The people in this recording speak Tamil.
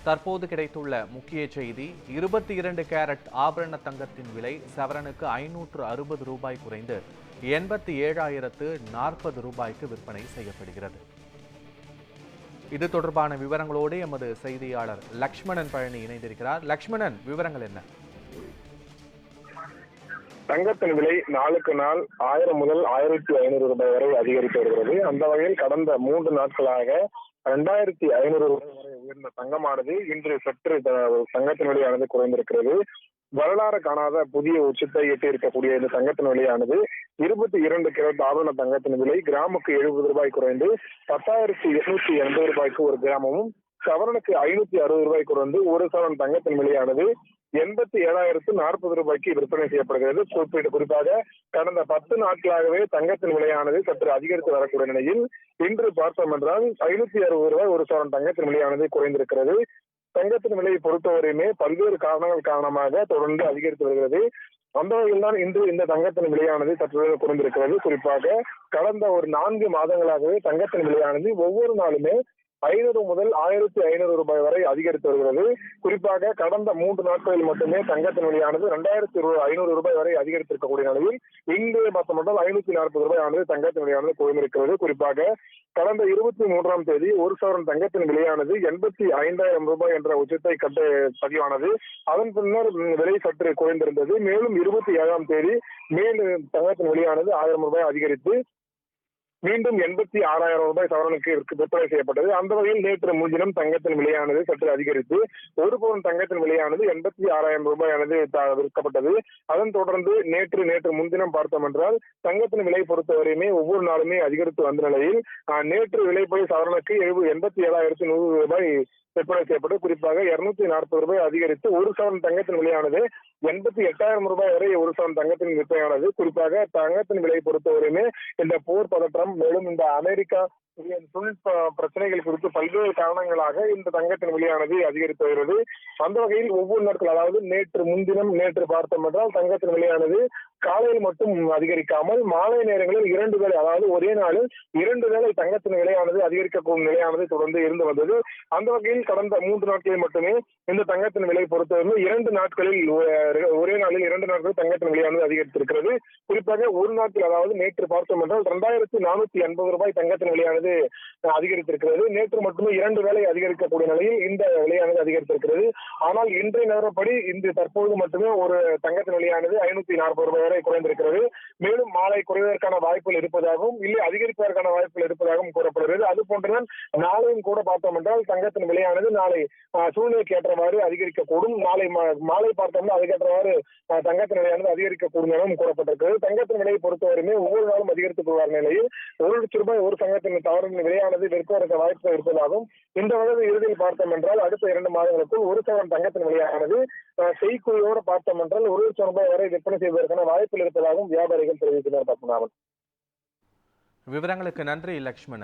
தற்போது கிடைத்துள்ள முக்கிய செய்தி 22 கேரட் ஆபரண தங்கத்தின் விலை சவரனுக்கு 560 ரூபாய் குறைந்து 87,040 ரூபாய்க்கு விற்பனை செய்யப்படுகிறது. இது தொடர்பான விவரங்களோடு எமது செய்தியாளர் லக்ஷ்மணன் பழனி இணைந்திருக்கிறார். லக்ஷ்மணன், விவரங்கள் என்ன? தங்கத்தின் விலை நாளுக்கு நாள் 1000 முதல் 1500 ரூபாய் வரை அதிகரித்து வருகிறது. அந்த வகையில் கடந்த 3 நாட்களாக 2500 ரூபாய் வரை உயர்ந்த தங்கமானது இன்று சற்று தங்கத்தின் விலையானது குறைந்திருக்கிறது. வரலாறு காணாத புதிய உச்சத்தை எட்டி இருக்கக்கூடிய இந்த தங்கத்தின் விலையானது 22 கேரட் ஆபரண தங்கத்தின் விலை கிராமுக்கு 70 ரூபாய் குறைந்து 10,880 ரூபாய்க்கு ஒரு கிராமமும், சவரனுக்கு 560 ரூபாய் குறைந்து ஒரு சவரன் தங்கத்தின் விலையானது 87,040 ரூபாய்க்கு விற்பனை செய்யப்படுகிறது. குறிப்பாக கடந்த 10 நாட்களாகவே தங்கத்தின் விலையானது சற்று அதிகரித்து வரக்கூடிய நிலையில் இன்று பார்த்தோம் என்றால் 560 ரூபாய் ஒரு சவரன் தங்கத்தின் விலையானது குறைந்திருக்கிறது. தங்கத்தின் விலையை பொறுத்தவரையுமே பல்வேறு காரணங்கள் காரணமாக தொடர்ந்து அதிகரித்து வருகிறது. அந்த வகையில் தான் இன்று இந்த தங்கத்தின் விலையானது சற்று குறைந்திருக்கிறது. குறிப்பாக கடந்த ஒரு 4 மாதங்களாகவே தங்கத்தின் விலையானது ஒவ்வொரு நாளுமே 500 முதல் 1500 ரூபாய் வரை அதிகரித்து வருகிறது. குறிப்பாக கடந்த 3 நாட்களில் மட்டுமே தங்கத்தின் விலையானது 2500 ரூபாய் வரை அதிகரித்திருக்கக்கூடிய நிலையில் இன்று மட்டும் 540 ரூபாய் ஆனது தங்கத்தின் விலையானது குறைந்திருக்கிறது. குறிப்பாக கடந்த 23ஆம் தேதி ஒரு சவரன் தங்கத்தின் விலையானது 85,000 ரூபாய் என்ற உச்சத்தை பதிவானது. அதன் பின்னர் விலை சற்று குறைந்திருந்தது. மேலும் 27ஆம் தேதி மேலும் தங்கத்தின் விலையானது 1000 ரூபாய் அதிகரித்து மீண்டும் 86,000 ரூபாய் சவரனுக்கு விற்பனை செய்யப்பட்டது. அந்த வகையில் நேற்று முன்தினம் தங்கத்தின் விலையானது சற்று அதிகரித்து ஒரு பவுன் தங்கத்தின் விலையானது 86,000 ரூபாயானது விற்கப்பட்டது. அதன் தொடர்ந்து நேற்று முன்தினம் பார்த்தோம் என்றால் தங்கத்தின் விலை பொறுத்தவரையுமே ஒவ்வொரு நாளுமே அதிகரித்து வந்த நிலையில் நேற்று விலைப்படி சவரனுக்கு 87,100 ரூபாய் விற்பனை செய்யப்பட்டு குறிப்பாக 240 ரூபாய் அதிகரித்து ஒரு சவரன் தங்கத்தின் விலையானது 88,000 ரூபாய் வரை ஒரு சவரன் தங்கத்தின் விற்பனையானது. குறிப்பாக தங்கத்தின் விலை பொறுத்தவரையுமே இந்த போர் பதற்றம், மேலும் இந்த அமெரிக்கா தொழில்நுட்ப பிரச்சனைகள் குறித்து பல்வேறு காரணங்களாக இந்த தங்கத்தின் விலையானது அதிகரித்து வருகிறது. அந்த வகையில் ஒவ்வொரு நாட்கள், அதாவது நேற்று பார்த்தோம் என்றால் தங்கத்தின் விலையானது காலையில் மட்டும் அதிகரிக்காமல் மாலை நேரங்களில் 2 வேளை, அதாவது ஒரே நாளில் 2 வேளை தங்கத்தின் விலையானது அதிகரிக்கக்கூடிய நிலையானது தொடர்ந்து இருந்து வந்தது. அந்த வகையில் கடந்த 3 நாட்களில் மட்டுமே இந்த தங்கத்தின் விலை பொறுத்தவரை 2 நாட்களில் ஒரே நாளில் 2 நாட்களில் தங்கத்தின் விலையானது அதிகரித்திருக்கிறது. குறிப்பாக ஒரு நாட்கள், அதாவது நேற்று பார்த்தோம் என்றால் 2,480 ரூபாய் தங்கத்தின் விலையானது அதிகரித்திருக்கிறது. நேற்று மட்டுமே 2 வேளை அதிகரிக்கக்கூடிய நிலையில் இந்த விலையானது அதிகரித்திருக்கிறது. ஆனால் இன்றைய நிலவரப்படி இன்று தற்போது மட்டுமே ஒரு தங்கத்தின் விலையானது 540 ரூபாய் வரை குறைந்திருக்கிறது. மேலும் மாலை குறைவதற்கான வாய்ப்புகள் இருப்பதாகவும் இல்லை அதிகரிப்பதற்கான வாய்ப்புகள் இருப்பதாகவும் கூறப்படுகிறது. அது போன்றுதான் நாளையும் கூட பார்த்தோம் என்றால் தங்கத்தின் விலையானது நாளை சூழ்நிலைக்கு ஏற்றவாறு அதிகரிக்கக்கூடும். நாளை மாலை பார்த்தோம்னா அதுக்கேற்றவாறு தங்கத்தின் விலையானது அதிகரிக்கக்கூடும் எனவும் கூறப்பட்டிருக்கிறது. தங்கத்தின் விலையை பொறுத்தவரையுமே ஒவ்வொரு நாளும் அதிகரித்துக் கொள்வார் நிலையில் 1 லட்சம் ரூபாய் ஒரு தங்கத்தின் தவறின் விலையானது விற்கவதற்கு வாய்ப்புகள் இருப்பதாகவும் இந்த வகையில் இறுதியில் பார்த்தோம் என்றால் அடுத்த 2 மாதங்களுக்குள் ஒரு சவரன் தங்கத்தின் விலையானது செய்கூலியோடு பார்த்தோம் என்றால் 1 லட்சம் ரூபாய் வரை விற்பனை செய்வதற்கான வாய்ப்புகள் இருப்பதாகவும் வியாபாரிகள் தெரிவித்தனர். பத்மநாபன், விவரங்களுக்கு நன்றி லக்ஷ்மணன்.